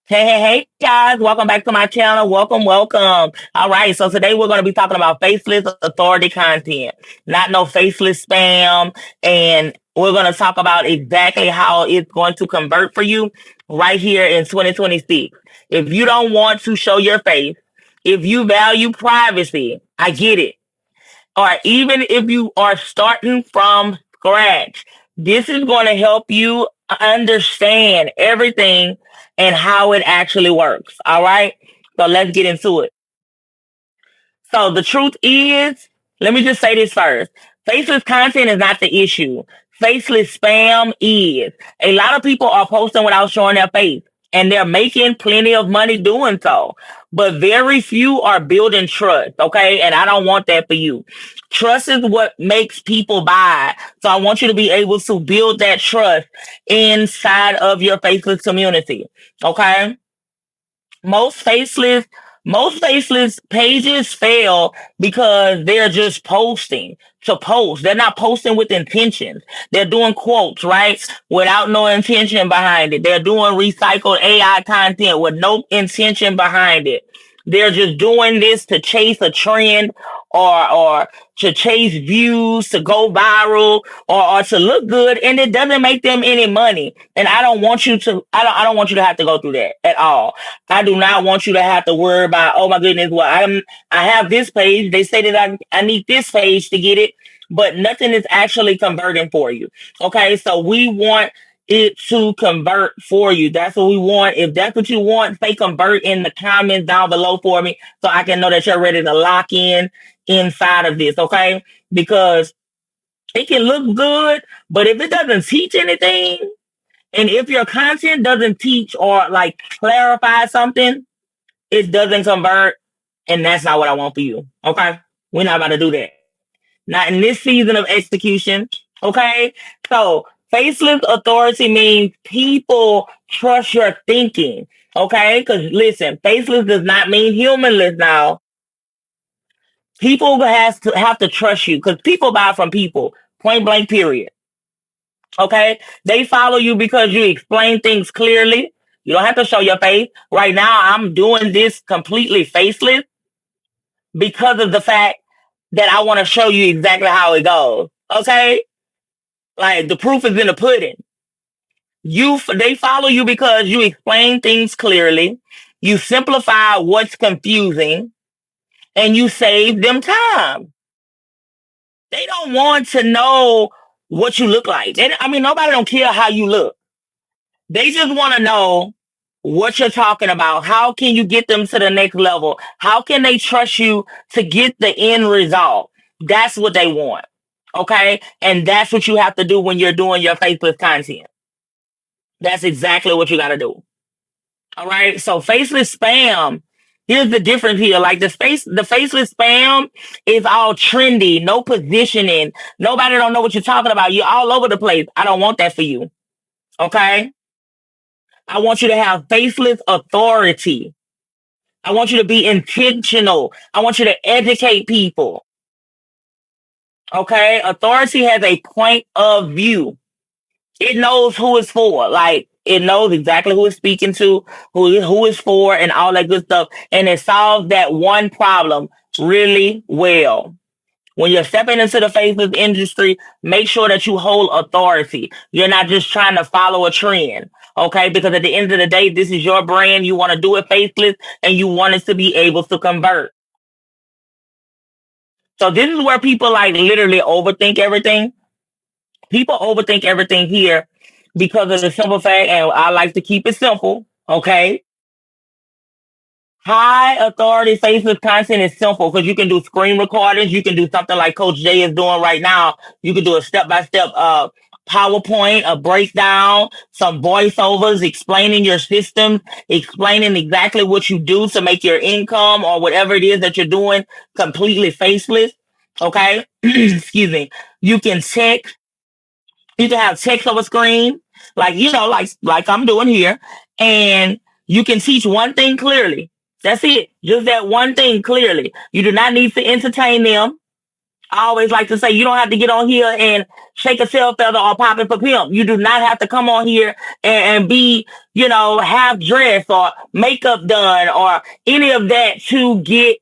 Hey, guys, welcome back to my channel. Welcome. All right, so today we're going to be talking about faceless authority content, not no faceless spam. And we're going to talk about exactly how it's going to convert for you right here in 2026. If you don't want to show your face, if you value privacy, I get it. Or even if you are starting from scratch, this is going to help you understand everything and how it actually works. All right. So let's get into it. So the truth is, let me just say this first. Faceless content is not the issue. Faceless spam is. A lot of people are posting without showing their face, and they're making plenty of money doing so. But very few are building trust, okay? And I don't want that for you. Trust is what makes people buy. So I want you to be able to build that trust inside of your faceless community, okay? most faceless most faceless pages fail because they're just posting to post. They're not posting with intentions. They're doing quotes, right? Without no intention behind it. They're doing recycled AI content with no intention behind it. They're just doing this to chase a trend or to chase views, to go viral, or to look good, and it doesn't make them any money. And I don't want you to I don't want you to have to go through that at all. I do not want you to have to worry about, oh my goodness, well, I have this page. They say that I need this page to get it, but nothing is actually converting for you. Okay, so we want it to convert for you. That's what we want. If that's what you want, say convert in the comments down below for me so I can know that you're ready to lock in inside of this, okay? Because it can look good, but if it doesn't teach anything, and if your content doesn't teach or like clarify something, it doesn't convert, and that's not what I want for you. Okay? We're not about to do that. Not in this season of execution. Okay? So faceless authority means people trust your thinking. Okay? Because listen, faceless does not mean humanless now. People have to trust you because people buy from people. Point blank period. Okay? They follow you because you explain things clearly. You don't have to show your face. Right now, I'm doing this completely faceless because of the fact that I want to show you exactly how it goes. Okay? Like the proof is in the pudding. They follow you because you explain things clearly, you simplify what's confusing, and you save them time. They don't want to know what you look like. I mean, nobody don't care how you look. They just want to know what you're talking about. How can you get them to the next level? How can they trust you to get the end result? That's what they want. Okay. And that's what you have to do when you're doing your faceless content. That's exactly what you got to do. All right. So faceless spam. Here's the difference here. Like the faceless spam is all trendy, no positioning. Nobody don't know what you're talking about. You're all over the place. I don't want that for you. Okay. I want you to have faceless authority. I want you to be intentional. I want you to educate people. Okay. Authority has a point of view. It knows who it's for. Like it knows exactly who it's speaking to, who it's for, and all that good stuff. And it solves that one problem really well. When you're stepping into the faceless industry, make sure that you hold authority. You're not just trying to follow a trend, okay? Because at the end of the day, this is your brand. You want to do it faceless, and you want it to be able to convert. So this is where people like literally overthink everything. People overthink everything here because of the simple fact, and I like to keep it simple, okay? High authority faceless content is simple because you can do screen recordings. You can do something like Coach Jay is doing right now. You can do a step-by-step PowerPoint, a breakdown, some voiceovers explaining your system, explaining exactly what you do to make your income or whatever it is that you're doing completely faceless. Okay. Excuse me. You can text. You can have text over screen, like like I'm doing here, and you can teach one thing clearly. That's it. Just that one thing clearly. You do not need to entertain them. I always like to say you don't have to get on here and shake a tail feather or pop it for pimp. You do not have to come on here and be, half dressed or makeup done or any of that to get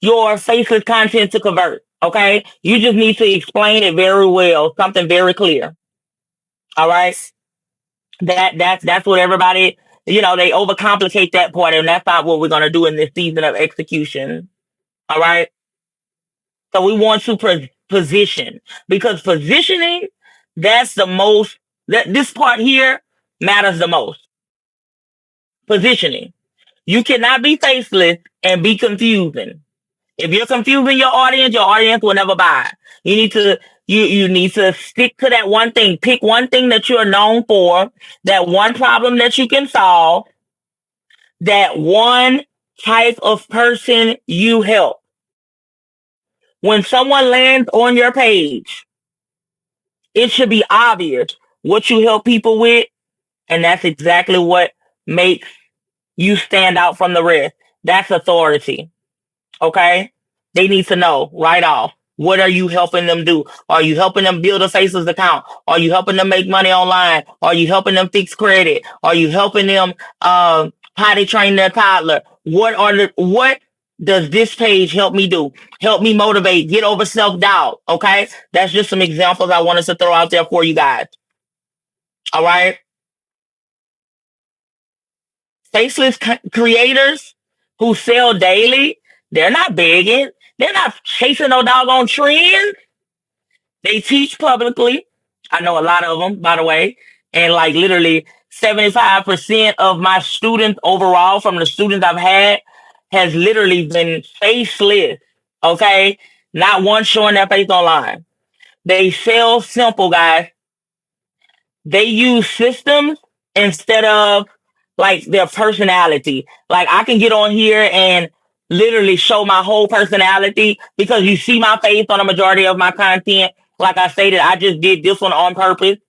your faceless content to convert. Okay. You just need to explain it very well, something very clear. All right. That's what everybody, they overcomplicate that part, and that's not what we're gonna do in this season of execution. All right. So we want to position, because positioning, that's the most, that this part here matters the most. Positioning. You cannot be faceless and be confusing. If you're confusing your audience will never buy. You need to you need to stick to that one thing. Pick one thing that you're known for, that one problem that you can solve, that one type of person you help. When someone lands on your page, it should be obvious what you help people with, and that's exactly what makes you stand out from the rest. That's authority. Okay? They need to know right off. What are you helping them do? Are you helping them build a Faceless account? Are you helping them make money online? Are you helping them fix credit? Are you helping them potty train their toddler? What does this page help me do? Help me motivate, get over self-doubt. Okay? That's just some examples I wanted to throw out there for you guys. All right? Faceless creators who sell daily, they're not begging. They're not chasing no doggone trends. They teach publicly. I know a lot of them, by the way. And like literally 75% of my students overall, from the students I've had, has literally been faceless. Okay? Not one showing their face online. They sell simple, guys. They use systems instead of like their personality. Like I can get on here and literally show my whole personality because you see my face on a majority of my content. Like I stated, I just did this one on purpose,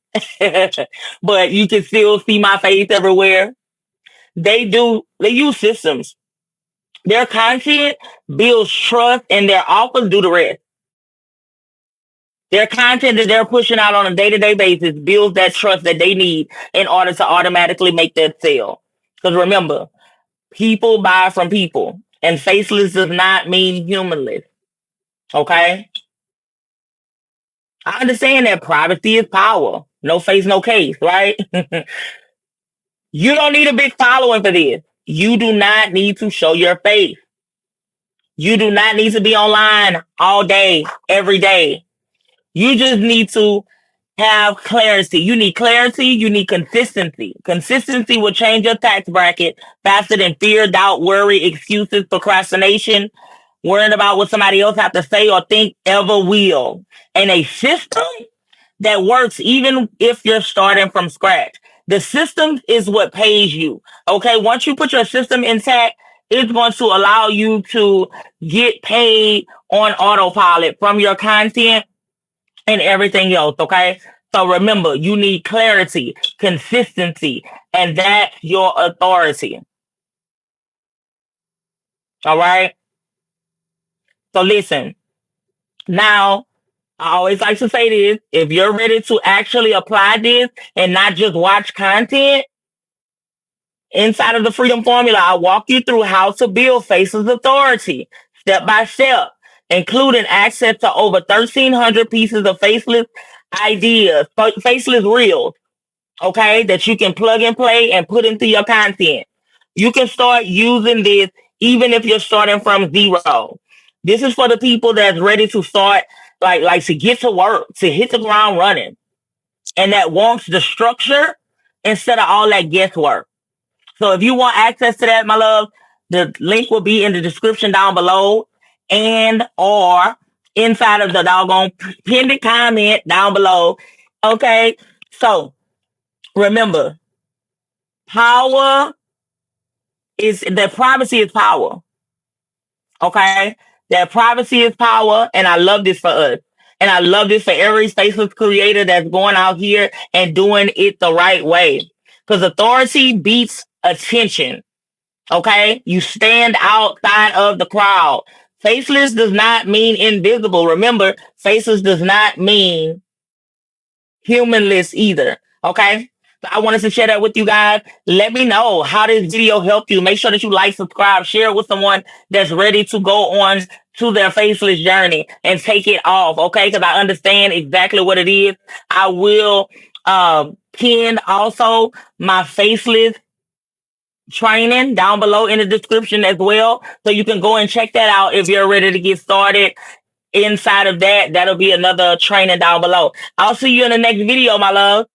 but you can still see my face everywhere. They use systems. Their content builds trust, and their offers do the rest. Their content that they're pushing out on a day-to-day basis builds that trust that they need in order to automatically make that sale. Because remember, people buy from people, and faceless does not mean humanless. Okay? I understand that privacy is power. No face, no case, right? You don't need a big following for this. You do not need to show your face. You do not need to be online all day, every day. You just need to have clarity. You need clarity. You need consistency. Consistency will change your tax bracket faster than fear, doubt, worry, excuses, procrastination, worrying about what somebody else have to say or think ever will. And a system that works even if you're starting from scratch. The system is what pays you. Okay. Once you put your system intact, it's going to allow you to get paid on autopilot from your content and everything else. Okay. So remember, you need clarity, consistency, and that's your authority. All right. So listen, now I always like to say this: if you're ready to actually apply this and not just watch content, inside of the Freedom Formula, I walk you through how to build Faceless authority step by step, including access to over 1,300 pieces of faceless ideas, faceless reels, okay, that you can plug and play and put into your content. You can start using this even if you're starting from zero. This is for the people that's ready to start, like to get to work, to hit the ground running, and that wants the structure instead of all that guesswork. So if you want access to that, my love, the link will be in the description down below, and or inside of the doggone pinned comment down below. Okay. So remember, power is that privacy is power. Okay. That privacy is power. And I love this for us. And I love this for every faceless creator that's going out here and doing it the right way. Because authority beats attention. Okay. You stand outside of the crowd. Faceless does not mean invisible. Remember, faceless does not mean humanless either. Okay. So I wanted to share that with you guys. Let me know how this video helped you. Make sure that you like, subscribe, share it with someone that's ready to go on to their faceless journey and take it off. Okay. Because I understand exactly what it is. I will pin also my faceless training down below in the description as well. So you can go and check that out if you're ready to get started. Inside of that, that'll be another training down below. I'll see you in the next video, my love.